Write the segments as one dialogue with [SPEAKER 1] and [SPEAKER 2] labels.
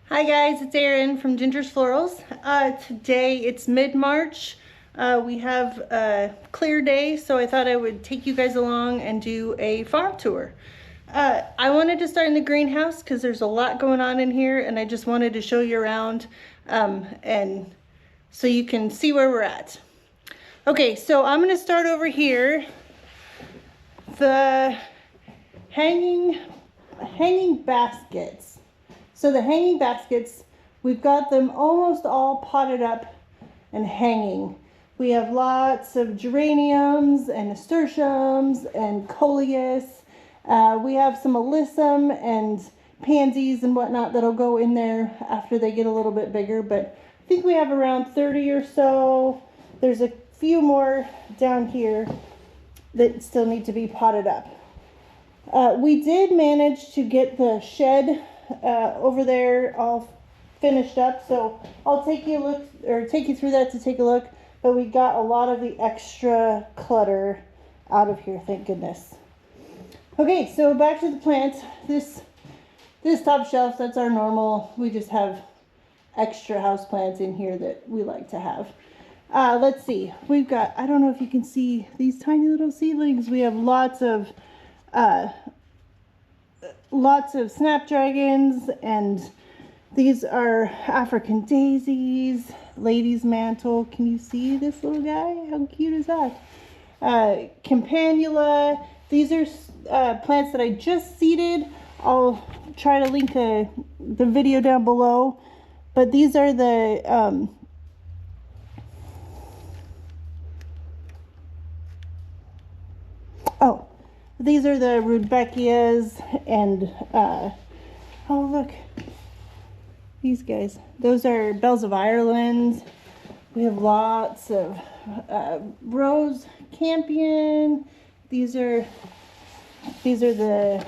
[SPEAKER 1] Hi guys, it's Erin from Ginger's Florals. Today it's mid-March. We have a clear day, so I thought I would take you guys along and do a farm tour. I wanted to start in the greenhouse because there's a lot going on in here, and I just wanted to show you around and so you can see where we're at. Okay, so I'm going to start over here. The hanging baskets. So the hanging baskets, we've got them almost all potted up and hanging. We have lots of geraniums and nasturtiums and coleus. We have some alyssum and pansies and whatnot that'll go in there after they get a little bit bigger, but I think we have around 30 or so. There's a few more down here that still need to be potted up. We did manage to get the shed over there all finished up, so I'll take you through that to take a look. But we got a lot of the extra clutter out of here, thank goodness. Okay, so back to the plants. This top shelf, that's our normal. We just have extra house plants in here that we like to have. Let's see, we've got, I don't know if you can see these tiny little seedlings. We have lots of snapdragons, and these are African daisies, lady's mantle. Can you see this little guy? How cute is that? Campanula. These are plants that I just seeded. I'll try to link the video down below, but these are the these are the rudbeckias, and oh look, these guys, those are bells of Ireland. We have lots of rose campion. These are the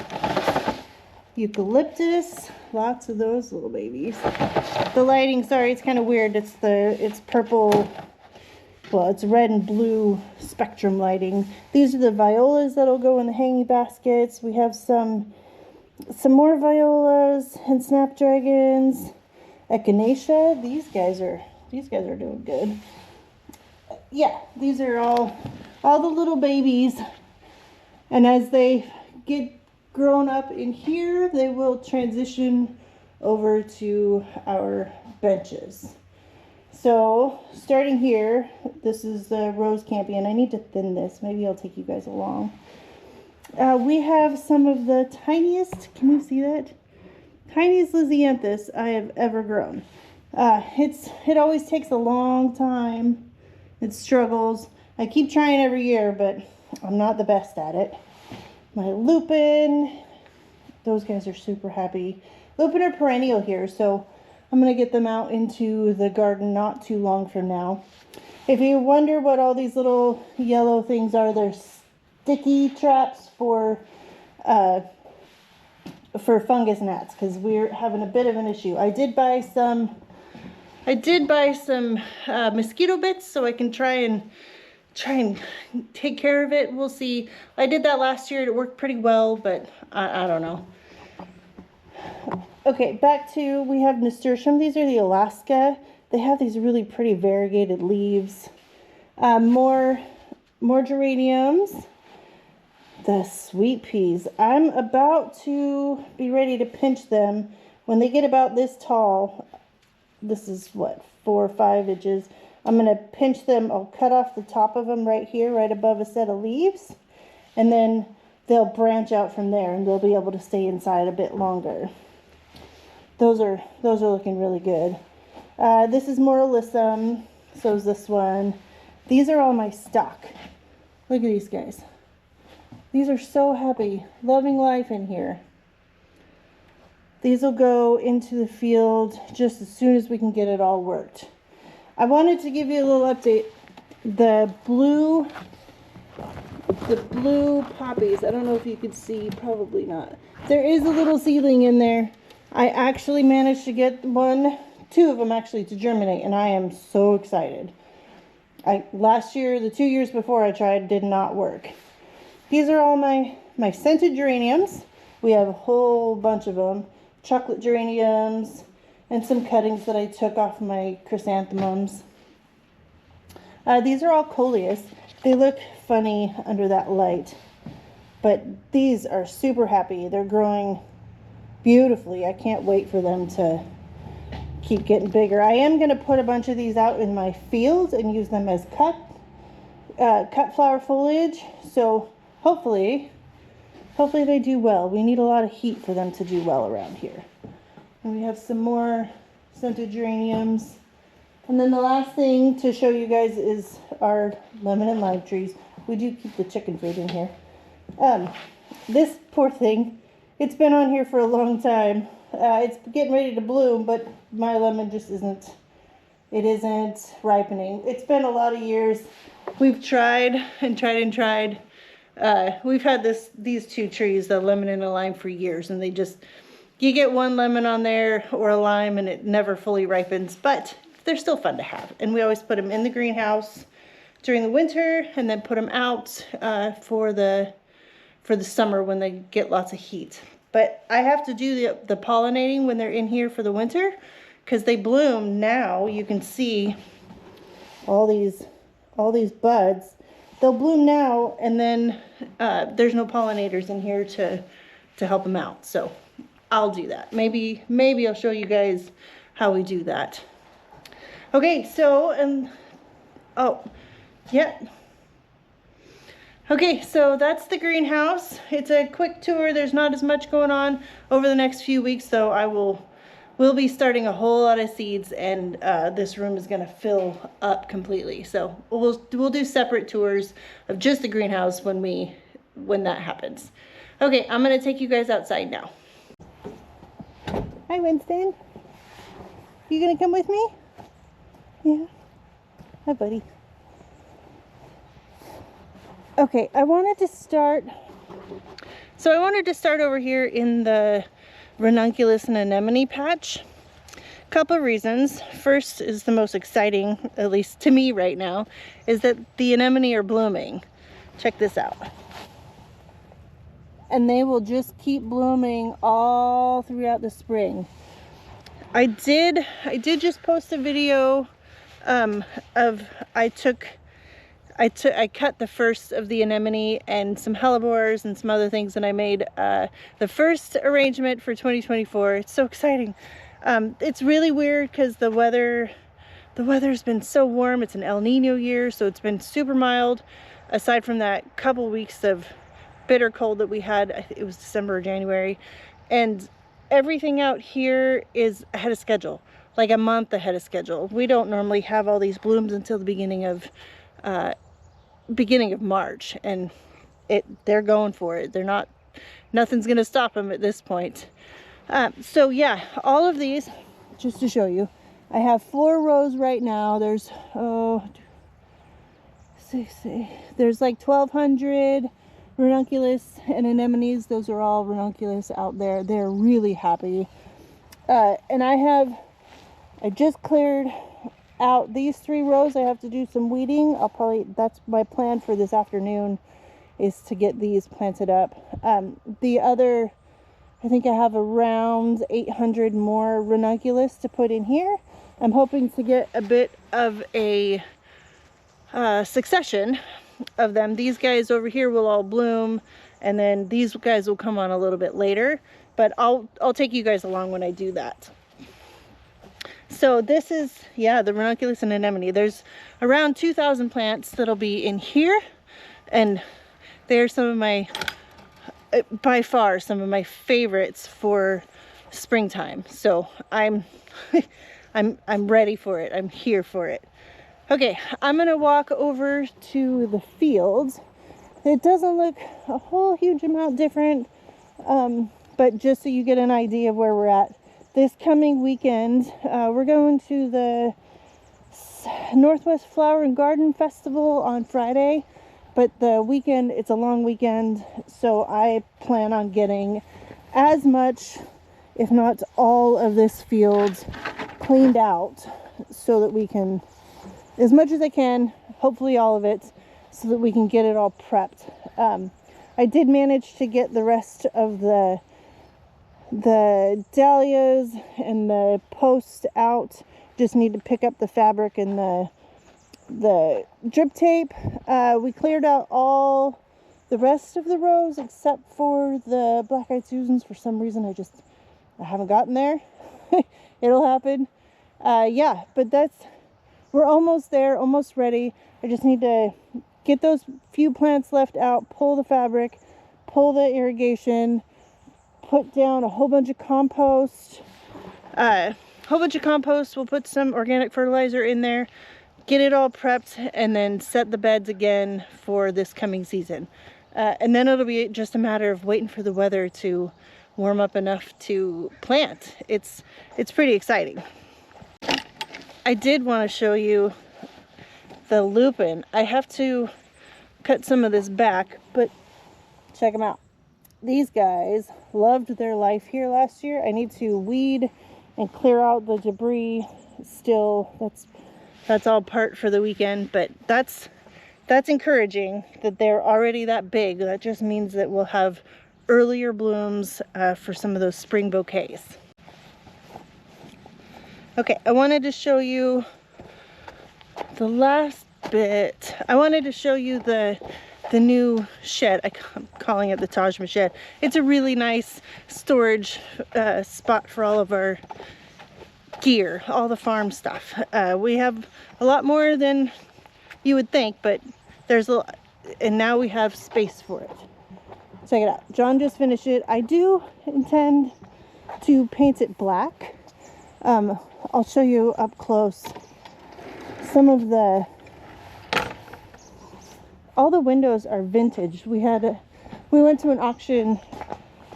[SPEAKER 1] eucalyptus, lots of those little babies. The lighting, sorry, it's kind of weird. It's purple. Well, it's red and blue spectrum lighting. These are the violas that'll go in the hanging baskets. We have some more violas and snapdragons. Echinacea. These guys are doing good. Yeah, these are all the little babies. And as they get grown up in here, they will transition over to our benches. So, starting here, this is the rose campion. I need to thin this. Maybe I'll take you guys along. We have some of the tiniest, can you see that? Tiniest Lysianthus I have ever grown. It always takes a long time. It struggles. I keep trying every year, but I'm not the best at it. My lupin, those guys are super happy. Lupin are perennial here, so I'm going to get them out into the garden not too long from now. If you wonder what all these little yellow things are, they're sticky traps for fungus gnats, because we're having a bit of an issue. I did buy some mosquito bits so I can try and take care of it. We'll see. I did that last year. It worked pretty well, but I don't know. Okay, back to, we have nasturtium. These are the Alaska. They have these really pretty variegated leaves. More geraniums. The sweet peas. I'm about to be ready to pinch them. When they get about this tall, this is what, 4 or 5 inches, I'm going to pinch them. I'll cut off the top of them right here, right above a set of leaves. And then they'll branch out from there, and they'll be able to stay inside a bit longer. Those are looking really good. This is more alyssum. So is this one. These are all my stock. Look at these guys. These are so happy, loving life in here. These will go into the field just as soon as we can get it all worked. I wanted to give you a little update. The blue poppies, I don't know if you can see, probably not. There is a little seedling in there. I actually managed to get two of them actually to germinate, and I am so excited. Last year, the 2 years before I tried, did not work. These are all my scented geraniums. We have a whole bunch of them. Chocolate geraniums, and some cuttings that I took off my chrysanthemums. These are all coleus. They look funny under that light, but these are super happy. They're growing beautifully. I can't wait for them to keep getting bigger. I am going to put a bunch of these out in my fields and use them as cut flower foliage. So hopefully they do well. We need a lot of heat for them to do well around here. And we have some more scented geraniums. And then the last thing to show you guys is our lemon and lime trees. We do keep the chicken food in here. This poor thing, it's been on here for a long time. It's getting ready to bloom, but my lemon just isn't ripening. It's been a lot of years. We've tried and tried and tried. We've had these two trees, the lemon and a lime, for years, and you get one lemon on there or a lime and it never fully ripens, but they're still fun to have. And we always put them in the greenhouse during the winter and then put them out for the summer when they get lots of heat. But I have to do the pollinating when they're in here for the winter, because they bloom now. You can see all these buds. They'll bloom now, and then there's no pollinators in here to help them out. So I'll do that. Maybe I'll show you guys how we do that. Okay, so okay, so that's the greenhouse. It's a quick tour. There's not as much going on over the next few weeks, so we'll be starting a whole lot of seeds, and this room is going to fill up completely. So we'll do separate tours of just the greenhouse when that happens. Okay, I'm going to take you guys outside now. Hi, Winston. You going to come with me? Yeah. Hi, buddy. Okay, I wanted to start over here in the ranunculus and anemone patch. Couple of reasons. First is the most exciting, at least to me right now, is that the anemone are blooming. Check this out. And they will just keep blooming all throughout the spring. I did just post a video of I cut the first of the anemone and some hellebores and some other things, and I made the first arrangement for 2024. It's so exciting. It's really weird because the weather's been so warm. It's an El Nino year, so it's been super mild. Aside from that couple weeks of bitter cold that we had, I think it was December or January, and everything out here is ahead of schedule, like a month ahead of schedule. We don't normally have all these blooms until the beginning of March, and they're going for it. Nothing's gonna stop them at this point. So yeah, all of these, just to show you, I have 4 rows right now. There's there's like 1,200 ranunculus and anemones. Those are all ranunculus out there. They're really happy. And I just cleared out these 3 rows. I have to do some weeding. That's my plan for this afternoon, is to get these planted up. The other, I think I have around 800 more ranunculus to put in here. I'm hoping to get a bit of a succession of them. These guys over here will all bloom, and then these guys will come on a little bit later, but I'll take you guys along when I do that. So this is, yeah, the ranunculus and anemone. There's around 2,000 plants that'll be in here, and they're some of my, by far, some of my favorites for springtime. So I'm ready for it. I'm here for it. Okay, I'm gonna walk over to the fields. It doesn't look a whole huge amount different, but just so you get an idea of where we're at. This coming weekend, we're going to the Northwest Flower and Garden Festival on Friday, but the weekend, it's a long weekend, so I plan on getting as much, if not all, of this field cleaned out so that we can, as much as I can, hopefully all of it, so that we can get it all prepped. I did manage to get the rest of the The dahlias and the post out just need to pick up the fabric and the drip tape. We cleared out all the rest of the rows except for the black-eyed Susans. For some reason I haven't gotten there. It'll happen. Yeah, but we're almost there, almost ready. I just need to get those few plants left out, pull the fabric, pull the irrigation, put down a whole bunch of compost. We'll put some organic fertilizer in there, get it all prepped, and then set the beds again for this coming season. And then it'll be just a matter of waiting for the weather to warm up enough to plant. It's pretty exciting. I did want to show you the lupin. I have to cut some of this back, but check them out. These guys loved their life here last year. I need to weed and clear out the debris still. That's all part for the weekend, but that's encouraging that they're already that big. That just means that we'll have earlier blooms for some of those spring bouquets. Okay, I wanted to show you the last bit. I wanted to show you the new shed. I'm calling it the Taj shed. It's a really nice storage spot for all of our gear, all the farm stuff. We have a lot more than you would think, but there's a lot, and now we have space for it. Check it out. John just finished it. I do intend to paint it black. I'll show you up close some of all the windows are vintage. We went to an auction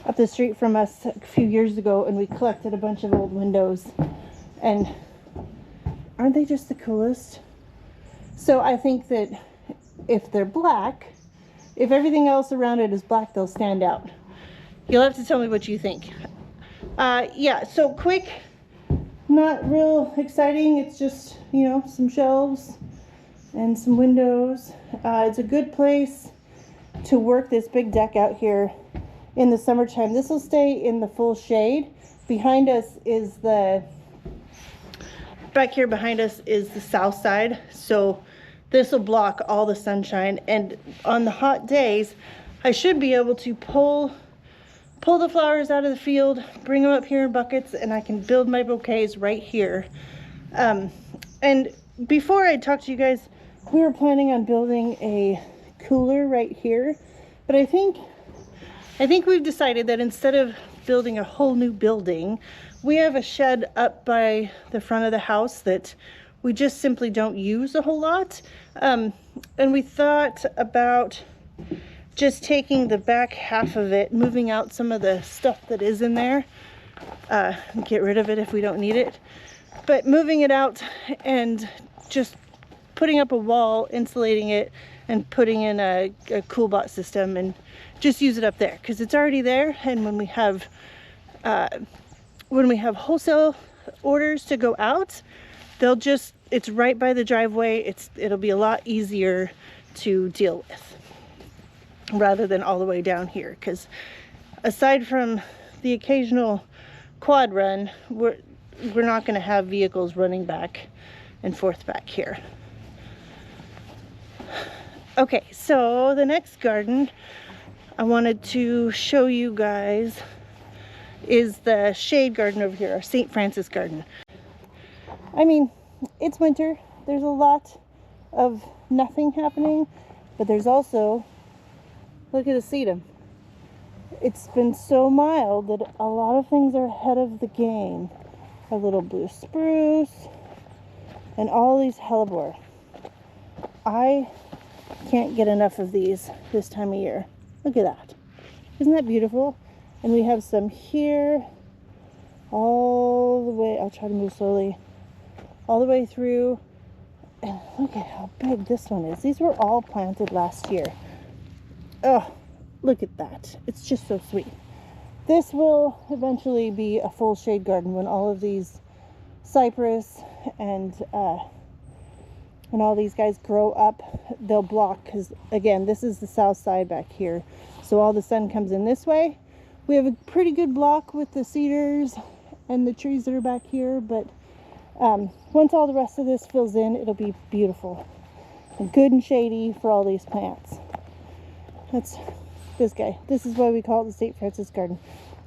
[SPEAKER 1] up the street from us a few years ago, and we collected a bunch of old windows, and aren't they just the coolest? So I think that if they're black, if everything else around it is black, they'll stand out. You'll have to tell me what you think. Yeah, so quick, not real exciting. It's just, you know, some shelves and some windows. It's a good place to work this big deck out here in the summertime. This will stay in the full shade. Behind us is back here behind us is the south side. So this will block all the sunshine. And on the hot days, I should be able to pull the flowers out of the field, bring them up here in buckets, and I can build my bouquets right here. And before I talk to you guys, we were planning on building a cooler right here, but I think we've decided that instead of building a whole new building, we have a shed up by the front of the house that we just simply don't use a whole lot. And we thought about just taking the back half of it, moving out some of the stuff that is in there, get rid of it if we don't need it, but moving it out and just putting up a wall, insulating it, and putting in a CoolBot system and just use it up there because it's already there. And when we have wholesale orders to go out, it's right by the driveway. It'll be a lot easier to deal with rather than all the way down here, because aside from the occasional quad run, we're not going to have vehicles running back and forth back here. Okay, so the next garden I wanted to show you guys is the shade garden over here, our St. Francis garden. I mean, it's winter. There's a lot of nothing happening, but there's also, look at the sedum. It's been so mild that a lot of things are ahead of the game. A little blue spruce and all these hellebore. I can't get enough of these this time of year. Look at that. Isn't that beautiful? And we have some here all the way, I'll try to move slowly, all the way through. And look at how big this one is. These were all planted last year. Oh, look at that. It's just so sweet. This will eventually be a full shade garden when all of these cypress and all these guys grow up. They'll block, because again, this is the south side back here. So all the sun comes in this way. We have a pretty good block with the cedars and the trees that are back here, but once all the rest of this fills in, it'll be beautiful and good and shady for all these plants. That's this guy. This is why we call it the St. Francis Garden.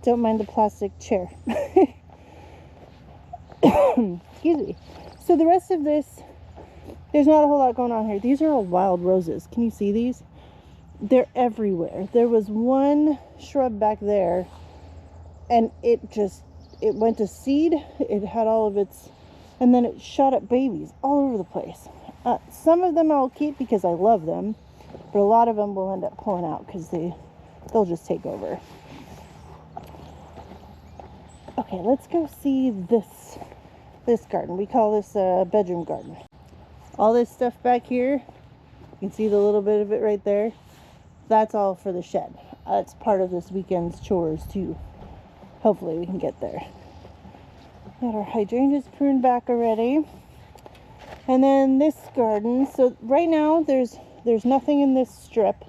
[SPEAKER 1] Don't mind the plastic chair. Excuse me. So the rest of this, there's not a whole lot going on here. These are all wild roses. Can you see these? They're everywhere. There was one shrub back there, and it went to seed. It had all of its, and then it shot up babies all over the place. Some of them I'll keep because I love them, but a lot of them will end up pulling out because they'll just take over. Okay, let's go see this garden. We call this a bedroom garden. All this stuff back here, you can see the little bit of it right there. That's all for the shed. It's part of this weekend's chores too. Hopefully we can get there. Got our hydrangeas pruned back already. And then this garden, so right now there's nothing in this strip.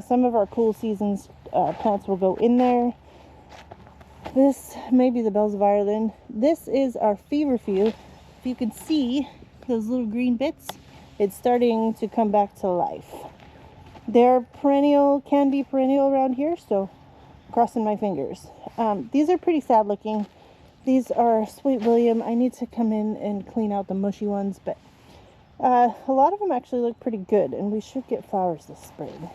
[SPEAKER 1] Some of our cool seasons plants will go in there. This may be the Bells of Ireland. This is our feverfew. If you can see those little green bits, it's starting to come back to life. They're perennial, can be perennial around here, so crossing my fingers. These are pretty sad looking. These are Sweet William. I need to come in and clean out the mushy ones, but a lot of them actually look pretty good, and we should get flowers this spring.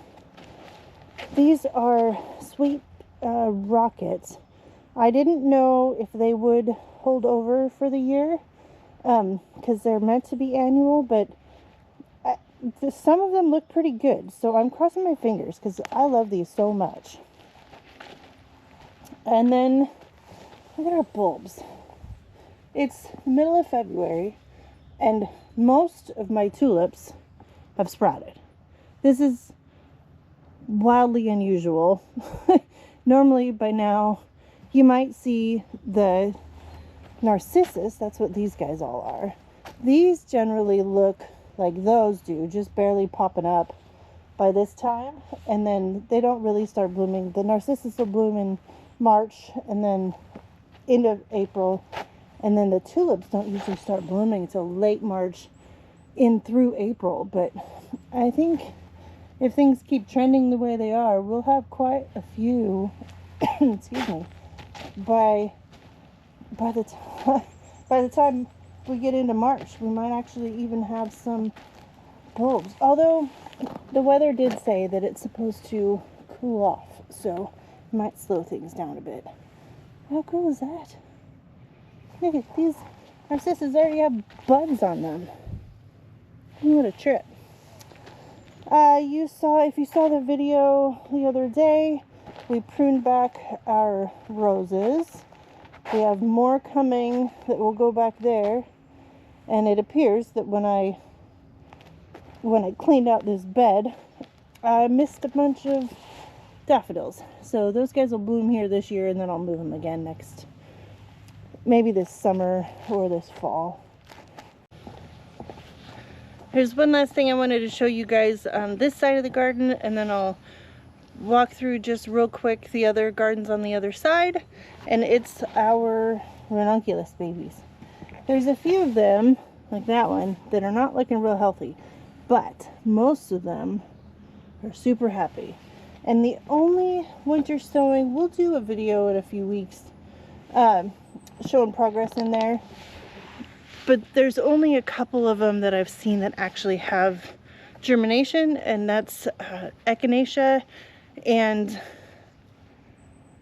[SPEAKER 1] These are Sweet Rockets. I didn't know if they would hold over for the year, because they're meant to be annual, but some of them look pretty good, so I'm crossing my fingers because I love these so much. And then look at our bulbs. It's the middle of February, and most of my tulips have sprouted. This is wildly unusual. Normally by now you might see the narcissus, that's what these guys all are. These generally look like those do, just barely popping up by this time, and then they don't really start blooming. The narcissus will bloom in March and then into April, and then the tulips don't usually start blooming until late March in through April. But I think if things keep trending the way they are, we'll have quite a few excuse me, by the time we get into March, we might actually even have some bulbs. Although the weather did say that it's supposed to cool off, so it might slow things down a bit. How cool is that? Look at these narcissus already have buds on them. What a trip. If you saw the video the other day, we pruned back our roses. We have more coming that will go back there. And it appears that when I cleaned out this bed, I missed a bunch of daffodils. So those guys will bloom here this year, and then I'll move them again maybe this summer or this fall. There's one last thing I wanted to show you guys on this side of the garden, and then I'll walk through just real quick the other gardens on the other side, and it's our ranunculus babies. There's a few of them, like that one, that are not looking real healthy, but most of them are super happy. And the only winter sowing, we'll do a video in a few weeks showing progress in there, but there's only a couple of them that I've seen that actually have germination, and that's echinacea and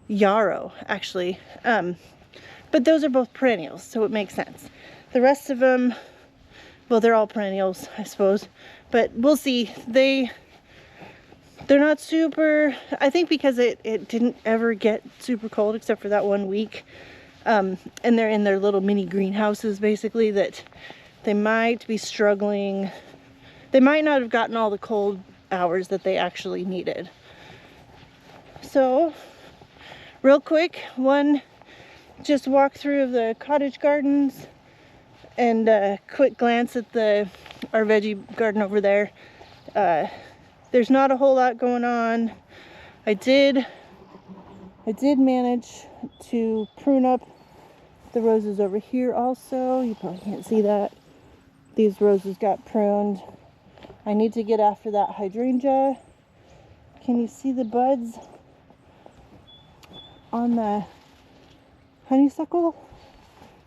[SPEAKER 1] yarrow, actually. But those are both perennials, so it makes sense. The rest of them, well, they're all perennials, I suppose, but we'll see. They're not super, I think because it didn't ever get super cold except for that 1 week. And they're in their little mini greenhouses, basically, that they might be struggling. They might not have gotten all the cold hours that they actually needed. So, real quick, just walk through the cottage gardens and a quick glance at our veggie garden over there. There's not a whole lot going on. I did I did manage to prune up the roses over here also. You probably can't see that. These roses got pruned. I need to get after that hydrangea. Can you see the buds on the honeysuckle?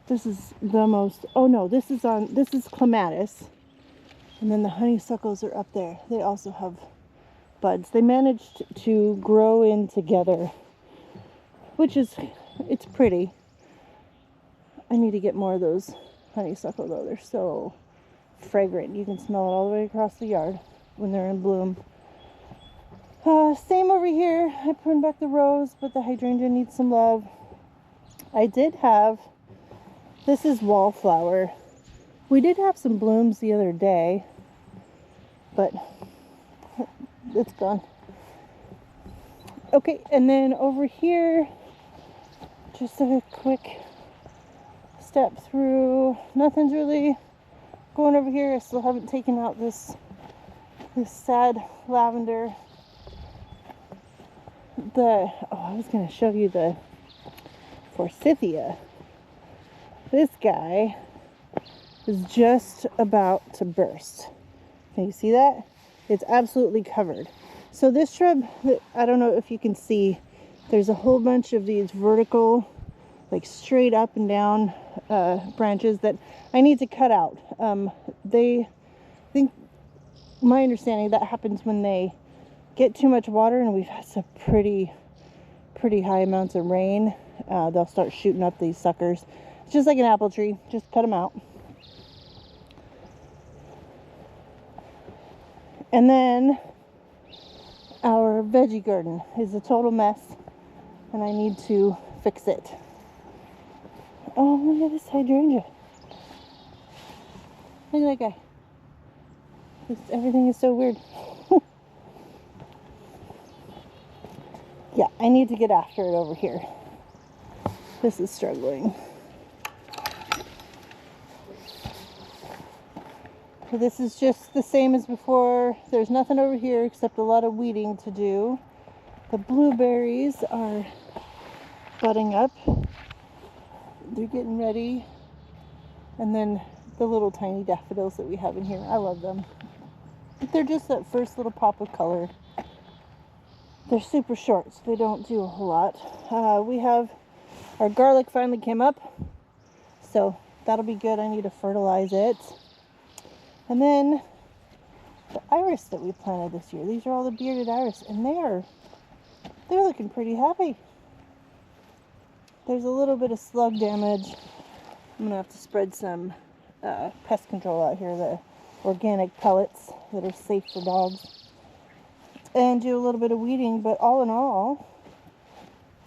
[SPEAKER 1] This is the most, oh no, this is clematis. And then the honeysuckles are up there. They also have buds. They managed to grow in together, which is, it's pretty. I need to get more of those honeysuckle though. They're so fragrant. You can smell it all the way across the yard when they're in bloom. Same over here. I pruned back the rose, but the hydrangea needs some love. I did have, this is wallflower. We did have some blooms the other day, but it's gone. Okay, and then over here, just a quick step through. Nothing's really going over here. I still haven't taken out this sad lavender. I was going to show you the forsythia. This guy is just about to burst. Can you see that? It's absolutely covered. So this shrub, I don't know if you can see, there's a whole bunch of these vertical, like straight up and down branches that I need to cut out. They think, my understanding, that happens when they get too much water, and we've had some pretty high amounts of rain. They'll start shooting up these suckers. It's just like an apple tree. Just cut them out. And then our veggie garden is a total mess, and I need to fix it. Oh, look at this hydrangea. Look at that guy. Everything is so weird. Yeah, I need to get after it over here. This is struggling. So this is just the same as before. There's nothing over here except a lot of weeding to do. The blueberries are budding up. They're getting ready. And then the little tiny daffodils that we have in here. I love them. They're just that first little pop of color. They're super short, so they don't do a whole lot. We have, our garlic finally came up, so that'll be good. I need to fertilize it. And then the iris that we planted this year. These are all the bearded iris, and they're looking pretty happy. There's a little bit of slug damage. I'm gonna have to spread some pest control out here, the organic pellets that are safe for dogs, and do a little bit of weeding. But all in all,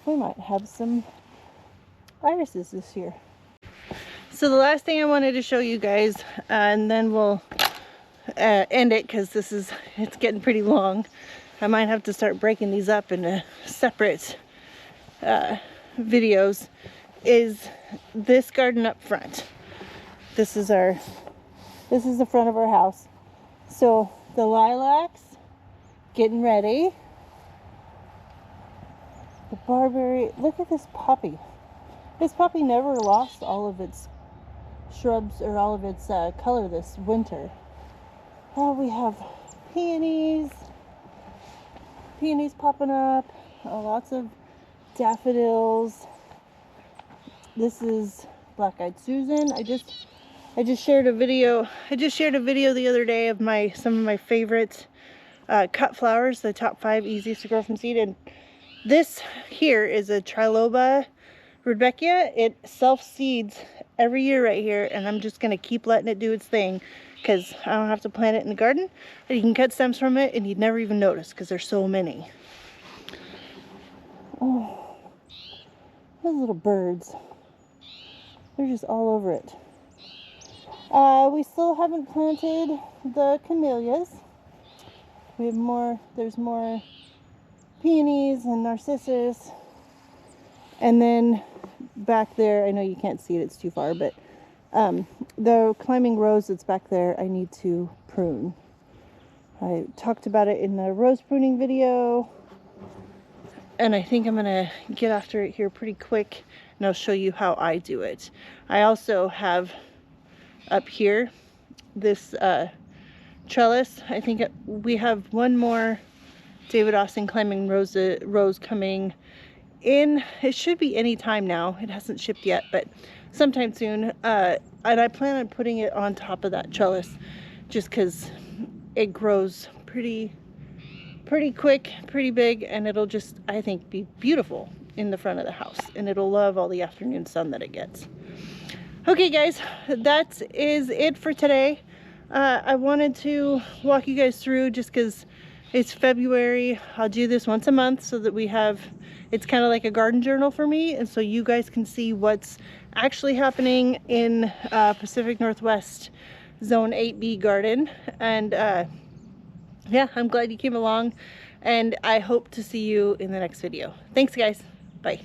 [SPEAKER 1] we might have some irises this year. So the last thing I wanted to show you guys, and then we'll end it because it's getting pretty long. I might have to start breaking these up into separate videos, is this garden up front. This is the front of our house. So the lilacs, getting ready. The barberry, look at this poppy. This poppy never lost all of its shrubs or all of its color this winter. Oh, we have peonies popping up, lots of daffodils. This is black-eyed Susan. I just shared a video. The other day of some of my favorite cut flowers, the top 5 easiest to grow from seed. And this here is a Triloba rudbeckia. It self-seeds every year right here, and I'm just going to keep letting it do its thing because I don't have to plant it in the garden. And you can cut stems from it and you'd never even notice because there's so many. Oh, those little birds. They're just all over it. We still haven't planted the camellias. We have more, there's more peonies and narcissus. And then back there, I know you can't see it, it's too far, but the climbing rose that's back there, I need to prune. I talked about it in the rose pruning video. And I think I'm gonna get after it here pretty quick, and I'll show you how I do it. I also have up here this trellis. I think we have one more David Austin climbing rose coming in. It should be any time now. It hasn't shipped yet, but sometime soon. And I plan on putting it on top of that trellis just because it grows pretty quick, pretty big, and it'll just, I think, be beautiful in the front of the house, and it'll love all the afternoon sun that it gets. Okay guys, that is it for today. I wanted to walk you guys through just because it's February. I'll do this once a month so that we have, it's kind of like a garden journal for me, and so you guys can see what's actually happening in Pacific Northwest Zone 8B garden. And yeah, I'm glad you came along, and I hope to see you in the next video. Thanks guys. Bye.